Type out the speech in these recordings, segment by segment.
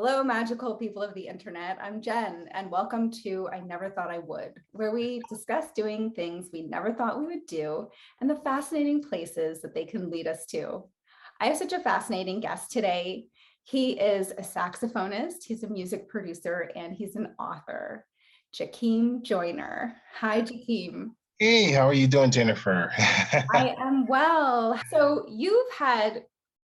Hello, magical people of the internet. I'm Jen, and welcome to I Never Thought I Would, where we discuss doing things we never thought we would do and the fascinating places that they can lead us to. I have such a fascinating guest today. He is a saxophonist, he's a music producer, and he's an author, Jackiem Joyner. Hi, Jackiem. Hey, how are you doing, Jennifer? I am well. So you've had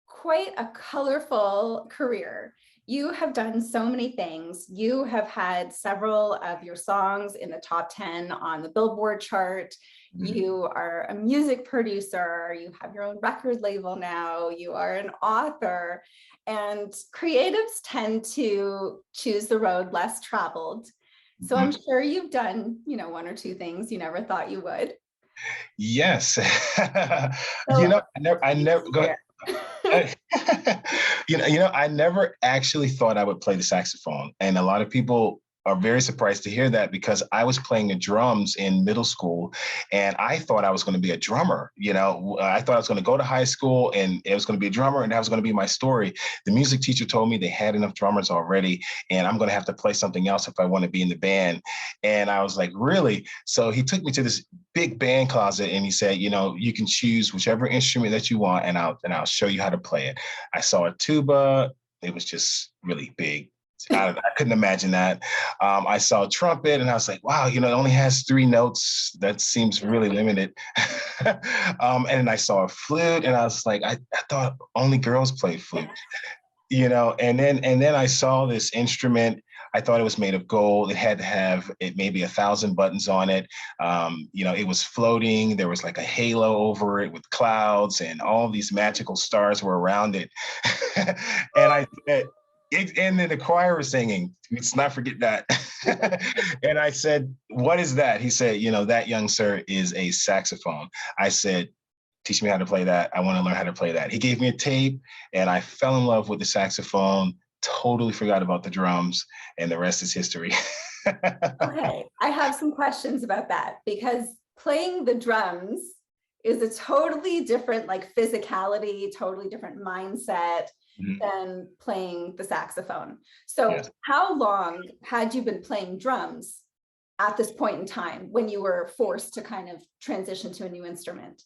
quite a colorful career. You have done so many things. You have had several of your songs in the top 10 on the Billboard chart. You are a music producer. You have your own record label now. You are an author. And creatives tend to choose the road less traveled. So I'm sure you've done, one or two things you never thought you would. Yes. So, I never go ahead. I never actually thought I would play the saxophone. And a lot of people are very surprised to hear that because I was playing the drums in middle school and I thought I was going to be a drummer. I thought I was going to go to high school and it was going to be a drummer and that was going to be my story. The music teacher told me they had enough drummers already and I'm going to have to play something else if I want to be in the band. And I was like, really? So he took me to this big band closet and he said, you can choose whichever instrument that you want and I'll show you how to play it. I saw a tuba. It was just really big. I couldn't imagine that. I saw a trumpet and I was like, wow, it only has 3 notes. That seems really limited. And then I saw a flute and I was like, I thought only girls play flute, and then I saw this instrument. I thought it was made of gold. It had to have maybe 1,000 buttons on it. It was floating. There was like a halo over it with clouds and all these magical stars were around it. And then the choir was singing, let's not forget that. And I said, what is that? He said, that young sir is a saxophone. I said, teach me how to play that. I want to learn how to play that. He gave me a tape and I fell in love with the saxophone, totally forgot about the drums, and the rest is history. Okay, I have some questions about that because playing the drums is a totally different physicality, totally different mindset than playing the saxophone. So yes. How long had you been playing drums at this point in time when you were forced to kind of transition to a new instrument?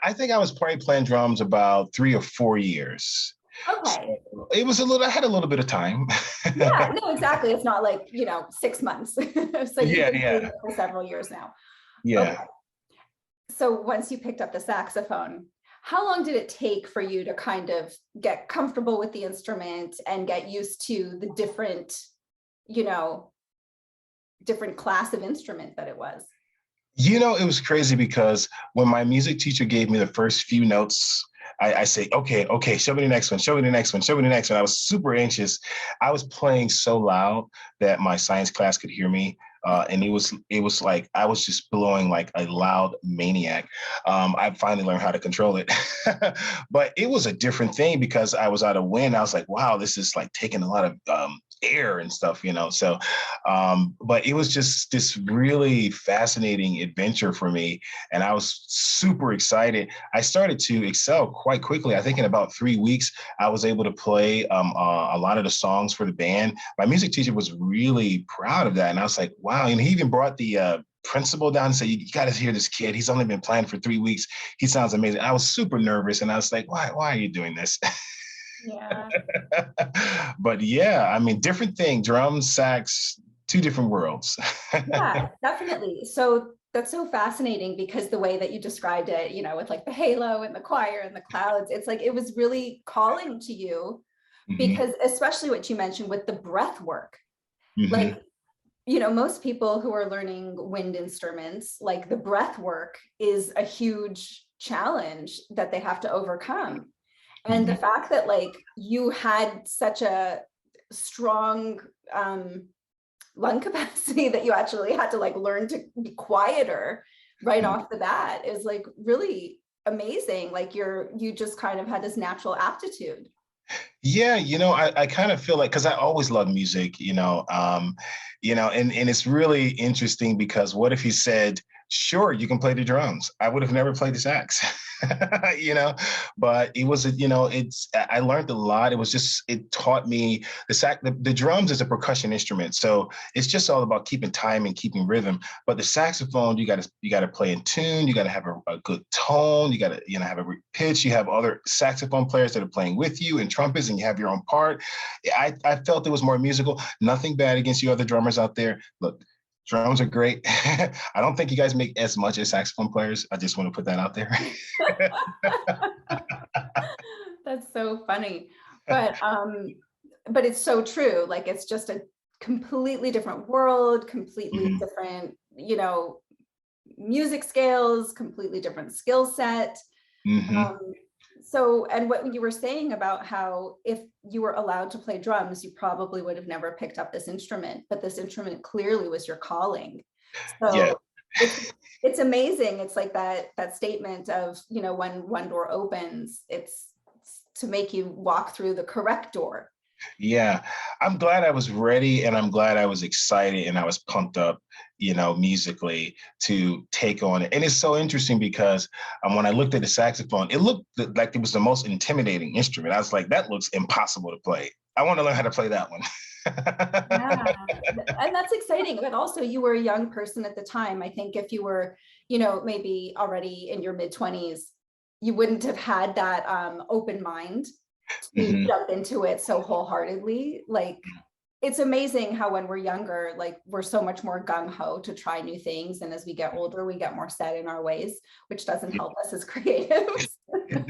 I think I was probably playing drums about 3 or 4 years. Okay. So it was I had a little bit of time. Yeah, no, exactly. It's not like, 6 months. So you've been doing it for several years now. Yeah. Okay. So once you picked up the saxophone, how long did it take for you to kind of get comfortable with the instrument and get used to the different class of instrument that it was? It was crazy because when my music teacher gave me the first few notes, I say, okay, show me the next one, show me the next one, show me the next one. I was super anxious. I was playing so loud that my science class could hear me. And it was like I was just blowing like a loud maniac. I finally learned how to control it. But it was a different thing because I was out of wind. I was like, wow, this is like taking a lot of air and stuff, So, but it was just this really fascinating adventure for me. And I was super excited. I started to excel quite quickly. I think in about 3 weeks, I was able to play a lot of the songs for the band. My music teacher was really proud of that. And I was like, wow. And he even brought the principal down and said, you got to hear this kid. He's only been playing for 3 weeks. He sounds amazing. I was super nervous. And I was like, why are you doing this? Yeah. But yeah, different thing, drums, sax, 2 different worlds. Yeah, definitely. So that's so fascinating because the way that you described it, with like the halo and the choir and the clouds, it's like it was really calling to you because especially what you mentioned with the breath work, like, most people who are learning wind instruments, like the breath work is a huge challenge that they have to overcome. And the fact that you had such a strong lung capacity that you actually had to learn to be quieter right off the bat is really amazing. You just kind of had this natural aptitude. Yeah, I kind of feel like because I always love music, and it's really interesting because what if he said, sure, you can play the drums? I would have never played the sax. you know, but it was, I learned a lot. It was just, it taught me the drums is a percussion instrument. So it's just all about keeping time and keeping rhythm. But the saxophone, you got to play in tune. You got to have a good tone. You got to, have a pitch. You have other saxophone players that are playing with you and trumpets, and you have your own part. I felt it was more musical. Nothing bad against you other drummers out there. Look, drums are great. I don't think you guys make as much as saxophone players. I just want to put that out there. That's so funny. But it's so true. Like, it's just a completely different world, completely different, music scales, completely different skill set. So, and what you were saying about how if you were allowed to play drums, you probably would have never picked up this instrument, but this instrument clearly was your calling. So Yeah. it's amazing. It's like that statement of, when one door opens, it's to make you walk through the correct door. Yeah, I'm glad I was ready, and I'm glad I was excited and I was pumped up, musically to take on it. And it's so interesting because when I looked at the saxophone, it looked like it was the most intimidating instrument. I was like, that looks impossible to play. I want to learn how to play that one. Yeah, and that's exciting. But also, you were a young person at the time. I think if you were, maybe already in your mid-20s, you wouldn't have had that open mind to jump into it so wholeheartedly. Like, it's amazing how when we're younger, like, we're so much more gung-ho to try new things. And as we get older, we get more set in our ways, which doesn't help us as creatives. It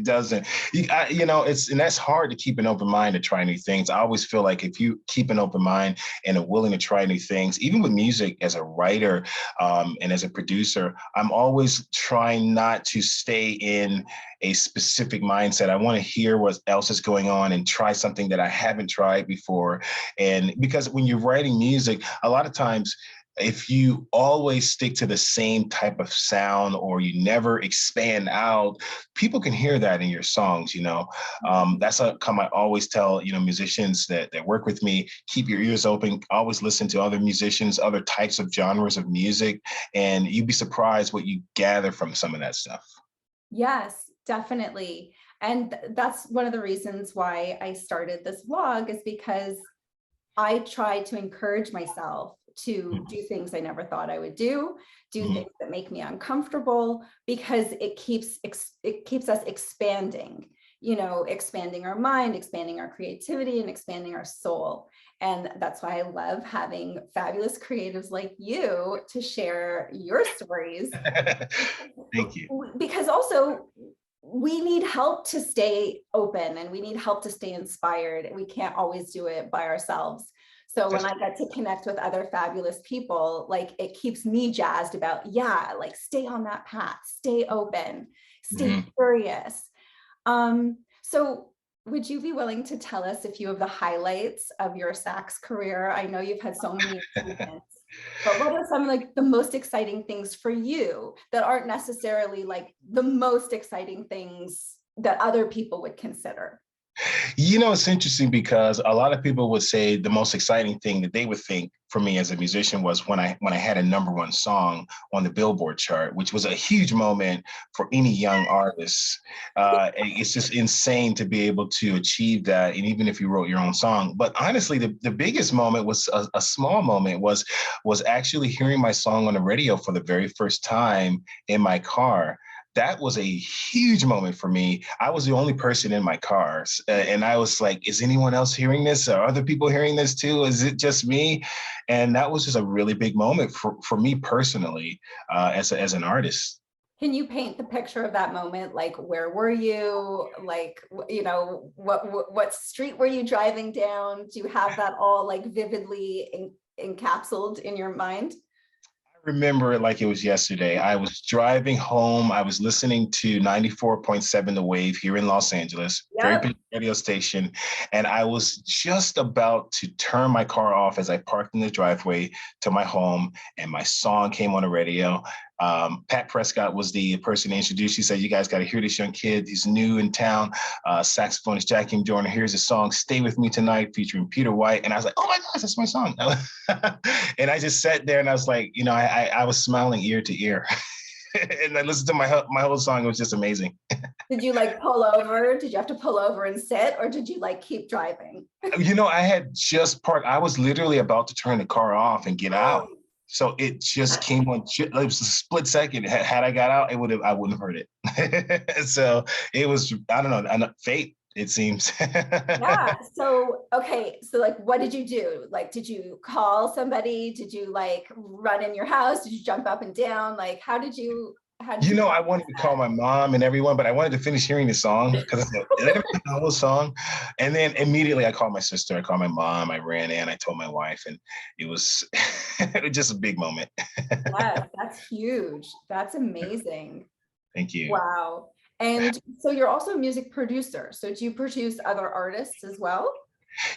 doesn't. And that's hard to keep an open mind to try new things. I always feel like if you keep an open mind and are willing to try new things, even with music as a writer and as a producer, I'm always trying not to stay in a specific mindset. I want to hear what else is going on and try something that I haven't tried before. And because when you're writing music, a lot of times, if you always stick to the same type of sound or you never expand out, people can hear that in your songs. That's I always tell musicians that work with me: keep your ears open, always listen to other musicians, other types of genres of music, and you'd be surprised what you gather from some of that stuff. Yes, definitely. And that's one of the reasons why I started this vlog, is because I try to encourage myself to do things I never thought I would do things that make me uncomfortable, because it keeps us expanding, expanding our mind, expanding our creativity, and expanding our soul. And that's why I love having fabulous creatives like you to share your stories. Thank you. Because also, we need help to stay open, and we need help to stay inspired. We can't always do it by ourselves. So when I get to connect with other fabulous people, like, it keeps me jazzed about, like, stay on that path, stay open, stay curious. So would you be willing to tell us a few of the highlights of your sax career? I know you've had so many achievements, but what are some, like, the most exciting things for you that aren't necessarily like the most exciting things that other people would consider? It's interesting because a lot of people would say the most exciting thing that they would think for me as a musician was when I had a #1 song on the Billboard chart, which was a huge moment for any young artist. It's just insane to be able to achieve that, and even if you wrote your own song. But honestly, the biggest moment was a small moment, was actually hearing my song on the radio for the very first time in my car. That was a huge moment for me. I was the only person in my car. And I was like, is anyone else hearing this? Are other people hearing this too? Is it just me? And that was just a really big moment for me personally, as an artist. Can you paint the picture of that moment? Like, where were you? Like, what street were you driving down? Do you have that all, like, vividly encapsulated in your mind? Remember it like it was yesterday. I was driving home. I was listening to 94.7 The Wave here in Los Angeles, very big radio station. And I was just about to turn my car off as I parked in the driveway to my home, and my song came on the radio. Pat Prescott was the person introduced. He said, you guys got to hear this young kid. He's new in town. Saxophonist Jackiem Joyner. Here's a song, Stay With Me Tonight, featuring Peter White. And I was like, oh my gosh, that's my song. And I just sat there and I was like, I was smiling ear to ear. and I listened to my whole song. It was just amazing. Did you like pull over? Did you have to pull over and sit, or did you like keep driving? I had just parked. I was literally about to turn the car off and get out. So it just came on. It was a split second. Had I got out, I wouldn't have heard it. So it was, I don't know, fate, it seems. Yeah. So, okay. So like, what did you do? Like, did you call somebody? Did you like run in your house? Did you jump up and down? Like, how did you I wanted to call my mom and everyone, but I wanted to finish hearing the song because it's a whole song. And then immediately I called my sister, I called my mom, I ran in, I told my wife, and it was, it was just a big moment. Yes, that's huge. That's amazing. Thank you. Wow. And so you're also a music producer. So do you produce other artists as well?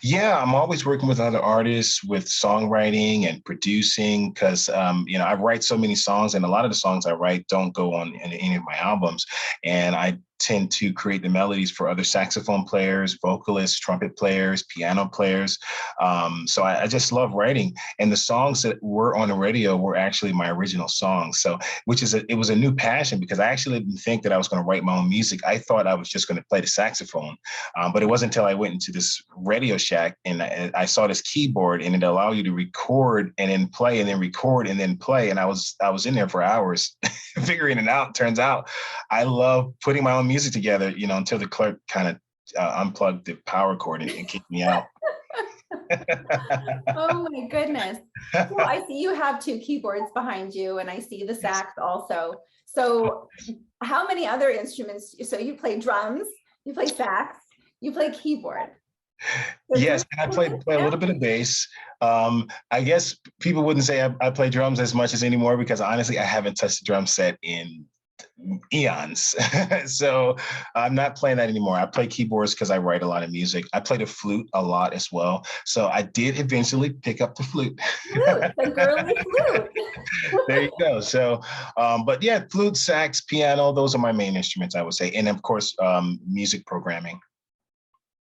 Yeah, I'm always working with other artists with songwriting and producing because, I write so many songs, and a lot of the songs I write don't go on in any of my albums. And I tend to create the melodies for other saxophone players, vocalists, trumpet players, piano players. So I just love writing. And the songs that were on the radio were actually my original songs. So, it was a new passion because I actually didn't think that I was going to write my own music. I thought I was just going to play the saxophone. But it wasn't until I went into this Radio Shack and I saw this keyboard, and it allowed you to record and then play and then record and then play. And I was in there for hours figuring it out. Turns out I love putting my own music together, until the clerk kind of unplugged the power cord and kicked me out. Oh my goodness. Well, I see you have two keyboards behind you, and I see the sax also. So how many other instruments? So you play drums, you play sax, you play keyboard. Yes, and I play a little bit of bass. I guess people wouldn't say I play drums as much as anymore because honestly, I haven't touched the drum set in eons. So I'm not playing that anymore. I play keyboards because I write a lot of music. I play the flute a lot as well. So I did eventually pick up the flute. The girly flute. There you go. So, but yeah, flute, sax, piano, those are my main instruments, I would say. And of course, music programming.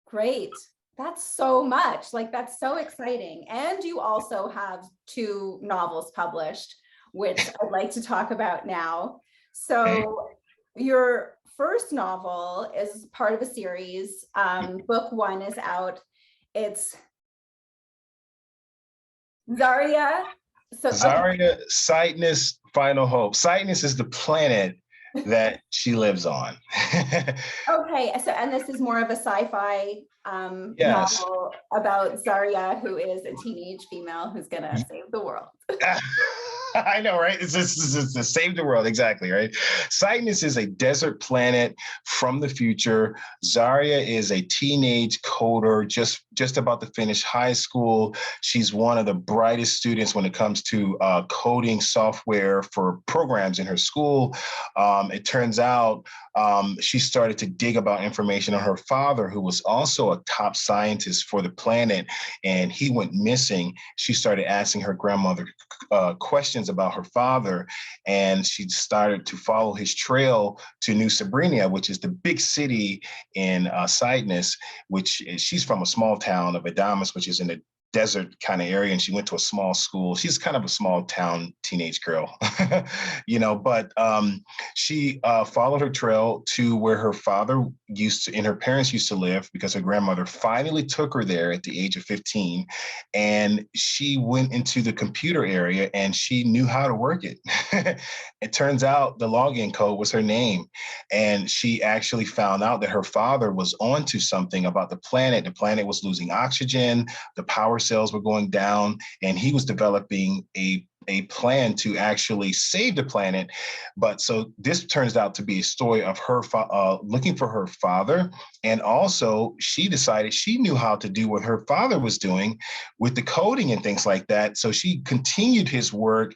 Great. That's so much. Like, that's so exciting. And you also have two novels published, which I'd like to talk about now. So your first novel is part of a series. Book one is out. It's Zarya. So Zarya, Sightness, Final Hope. Sightness is the planet that she lives on. Okay, so and this is more of a sci-fi Yes. novel about Zarya, who is a teenage female who's gonna save the world. I know, right? It's to save the world, exactly, right? Cygnus is a desert planet from the future. Zarya is a teenage coder, just about to finish high school. She's one of the brightest students when it comes to coding software for programs in her school. It turns out she started to dig about information on her father, who was also a top scientist for the planet, and he went missing. She started asking her grandmother questions about her father, and she started to follow his trail to New Sabrina, which is the big city in Cygnus, which she's from a small town of Adamas, which is in the desert kind of area, and she went to a small school. She's kind of a small town teenage girl, but she followed her trail to where her father and her parents used to live, because her grandmother finally took her there at the age of 15. And she went into the computer area and she knew how to work it. It turns out the login code was her name. And she actually found out that her father was onto something about the planet. The planet was losing oxygen, the power cells were going down, and he was developing a plan to actually save the planet. But so this turns out to be a story of her looking for her father. And also she decided she knew how to do what her father was doing with the coding and things like that. So she continued his work,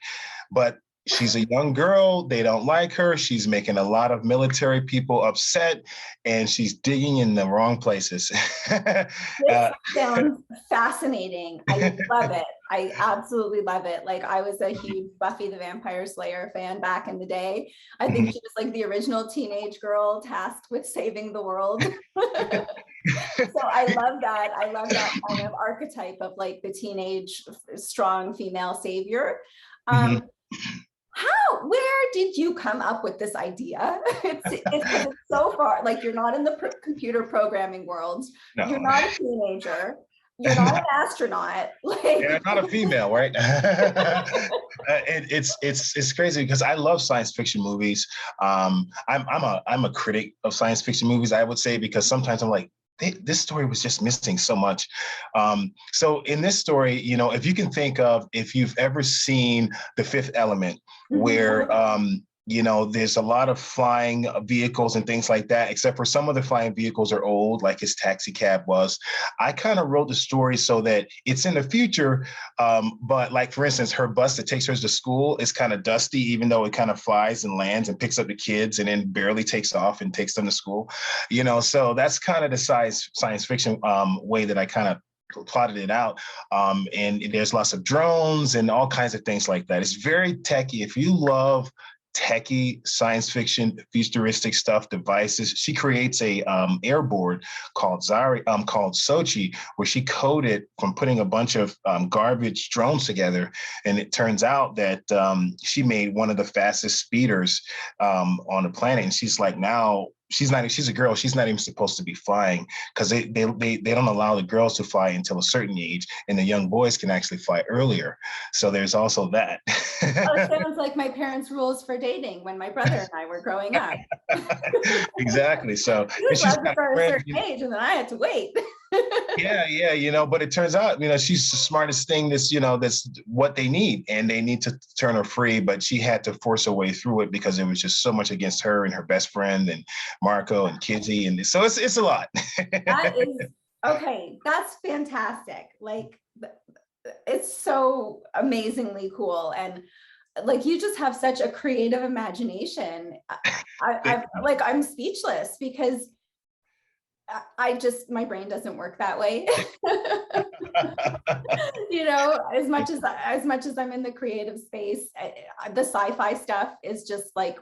but she's a young girl. They don't like her. She's making a lot of military people upset, and she's digging in the wrong places. This sounds fascinating. I love it. I absolutely love it. Like, I was a huge Buffy the Vampire Slayer fan back in the day. I think she was like the original teenage girl tasked with saving the world. So I love that. I love that kind of archetype of like the teenage strong female savior. Where did you come up with this idea? It's so far, like you're not in the computer programming world. No. You're not a teenager. You're not an astronaut. And I'm not a female, right? It's crazy because I love science fiction movies. I'm a critic of science fiction movies, I would say, because sometimes I'm like, this story was just missing so much. So in this story, if you can think of, if you've ever seen The Fifth Element, where there's a lot of flying vehicles and things like that, except for some of the flying vehicles are old, like his taxi cab was. I kind of wrote the story so that it's in the future, but like, for instance, her bus that takes her to school is kind of dusty, even though it kind of flies and lands and picks up the kids and then barely takes off and takes them to school. So that's kind of the science fiction way that I kind of plotted it out. And there's lots of drones and all kinds of things like that. It's very techy. If you love techie science fiction, futuristic stuff, devices. She creates a airboard called Sochi, where she coded from putting a bunch of garbage drones together. And it turns out that she made one of the fastest speeders on the planet. And she's like, now she's a girl. She's not even supposed to be flying because they don't allow the girls to fly until a certain age, and the young boys can actually fly earlier. So there's also that. Oh, it sounds like my parents' rules for dating when my brother and I were growing up. Exactly. So she's allowed for a certain age, and then I had to wait. Yeah. But it turns out, she's the smartest thing. That's what they need, and they need to turn her free. But she had to force her way through it because it was just so much against her and her best friend and Marco and Kizzy, and so it's a lot. That is okay. That's fantastic. Like, it's so amazingly cool, and like you just have such a creative imagination. I'm speechless because my brain doesn't work that way. As much as I'm in the creative space, the sci-fi stuff is just like,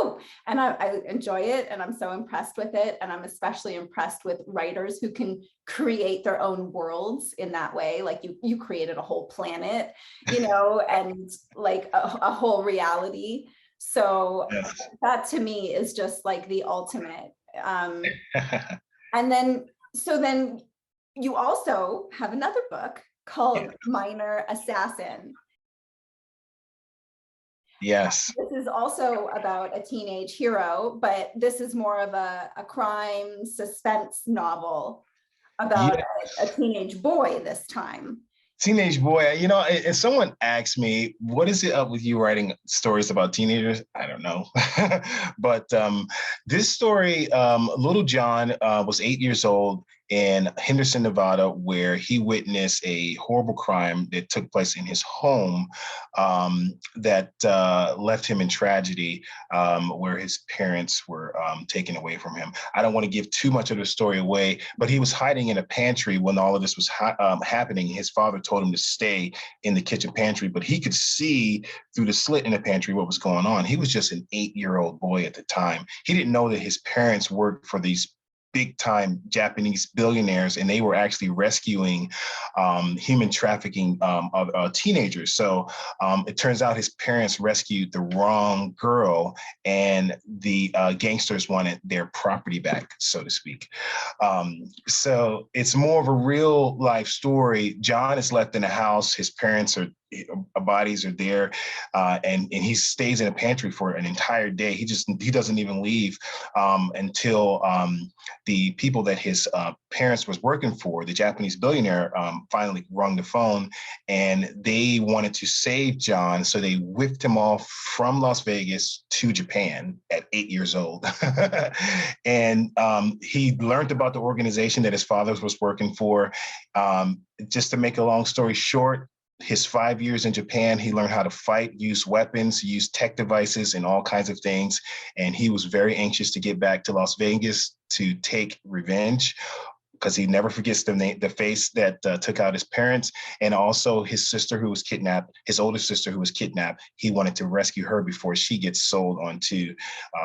woo, and I enjoy it, and I'm so impressed with it, and I'm especially impressed with writers who can create their own worlds in that way. Like you created a whole planet, and like a whole reality. So Yes. that to me is just like the ultimate. And then you also have another book called Minor Assassin. Yes. This is also about a teenage hero, but this is more of a crime suspense novel about a teenage boy this time. Teenage boy, if someone asks me, what is it up with you writing stories about teenagers? I don't know. But this story, little John was 8 years old in Henderson, Nevada, where he witnessed a horrible crime that took place in his home that left him in tragedy, where his parents were taken away from him. I don't want to give too much of the story away, but he was hiding in a pantry when all of this was happening. His father told him to stay in the kitchen pantry, but he could see through the slit in the pantry what was going on. He was just an 8-year-old boy at the time. He didn't know that his parents worked for these big time Japanese billionaires, and they were actually rescuing human trafficking of teenagers. So it turns out his parents rescued the wrong girl, and the gangsters wanted their property back, so to speak. So it's more of a real life story. John is left in a house. His parents bodies are there, and he stays in a pantry for an entire day. He doesn't even leave until the people that his parents was working for, the Japanese billionaire, finally rung the phone, and they wanted to save John, so they whipped him off from Las Vegas to Japan at 8 years old. And he learned about the organization that his father was working for. Just to make a long story short, his 5 years in Japan, he learned how to fight, use weapons, use tech devices, and all kinds of things. And he was very anxious to get back to Las Vegas to take revenge, because he never forgets the face that took out his parents, and also his sister who was kidnapped, his older sister who was kidnapped. He wanted to rescue her before she gets sold onto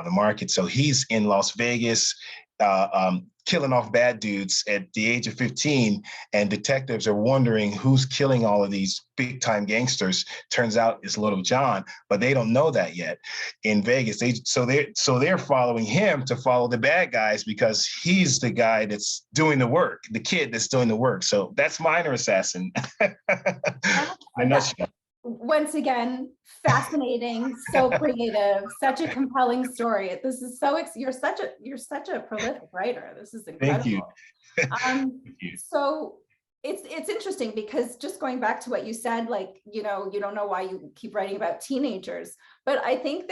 the market. So he's in Las Vegas. killing off bad dudes at the age of 15, and detectives are wondering who's killing all of these big time gangsters. Turns out it's Little John, but they don't know that yet in Vegas. They're following him to follow the bad guys because he's the guy that's doing the work, the kid that's doing the work. So that's Minor Assassin. I know. Once again, fascinating, so creative, such a compelling story. This is so, you're such a prolific writer. This is incredible. Thank you. Thank you. So it's interesting because just going back to what you said, like, you don't know why you keep writing about teenagers, but I think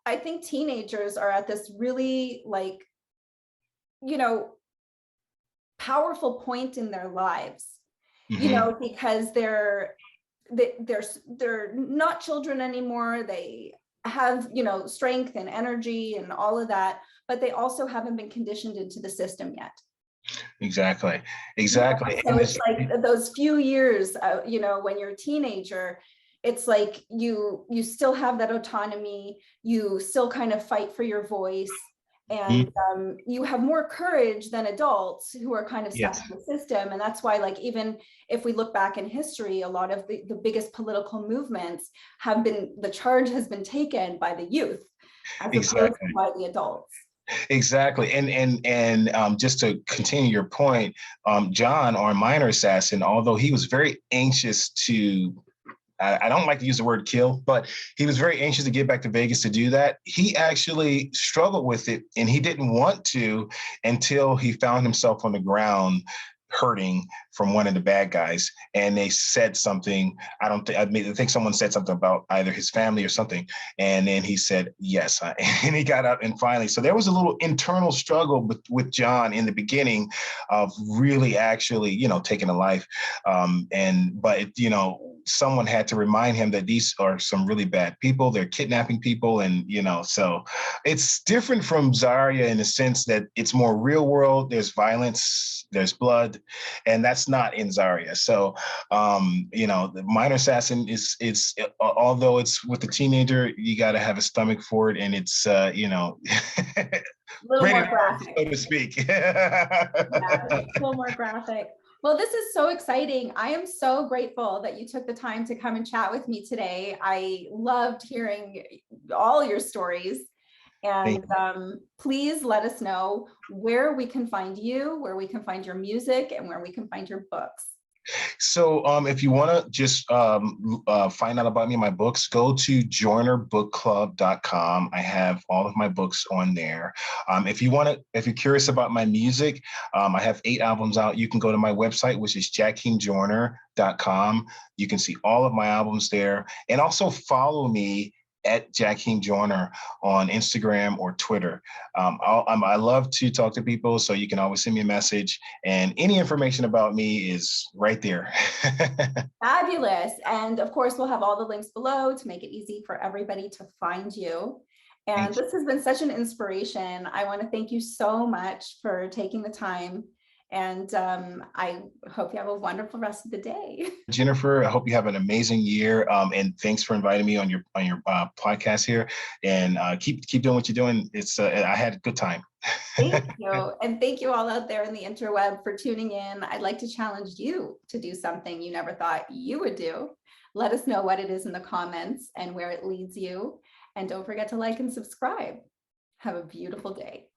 I think teenagers are at this really like, powerful point in their lives, because they're not children anymore. They have, strength and energy and all of that, but they also haven't been conditioned into the system yet. Exactly. So it's like those few years, when you're a teenager, it's like you still have that autonomy, you still kind of fight for your voice, and you have more courage than adults who are kind of stuck in the system. And that's why, like, even if we look back in history, a lot of the biggest political movements the charge has been taken by the youth as opposed to by the adults. Exactly. And just to continue your point, John, our Minor Assassin, although he was very anxious to, I don't like to use the word kill, but he was very anxious to get back to Vegas to do that. He actually struggled with it, and he didn't want to until he found himself on the ground hurting from one of the bad guys. And they said something, I think someone said something about either his family or something. And then he said, yes. And he got up and finally, so there was a little internal struggle with John in the beginning of really actually, taking a life. But someone had to remind him that these are some really bad people. They're kidnapping people. And, so it's different from Zarya in the sense that it's more real world. There's violence, there's blood, and that's not in Zarya. So, the Minor Assassin is although it's with the teenager, you got to have a stomach for it. And it's, a little more graphic, so to speak. It's a little more graphic. Well, this is so exciting. I am so grateful that you took the time to come and chat with me today. I loved hearing all your stories. And please let us know where we can find you, where we can find your music, and where we can find your books. So if you want to just find out about me and my books, go to joynerbookclub.com. I have all of my books on there. If you're curious about my music, I have 8 albums out. You can go to my website, which is JackemJoyner.com. You can see all of my albums there, and also follow me at Jackiem Joyner on Instagram or Twitter. I love to talk to people, so you can always send me a message, and any information about me is right there. Fabulous. And of course, we'll have all the links below to make it easy for everybody to find you. And this has been such an inspiration. I want to thank you so much for taking the time. And I hope you have a wonderful rest of the day. Jennifer, I hope you have an amazing year. And thanks for inviting me on your podcast here. And keep doing what you're doing. I had a good time. Thank you. And thank you all out there in the interweb for tuning in. I'd like to challenge you to do something you never thought you would do. Let us know what it is in the comments and where it leads you. And don't forget to like and subscribe. Have a beautiful day.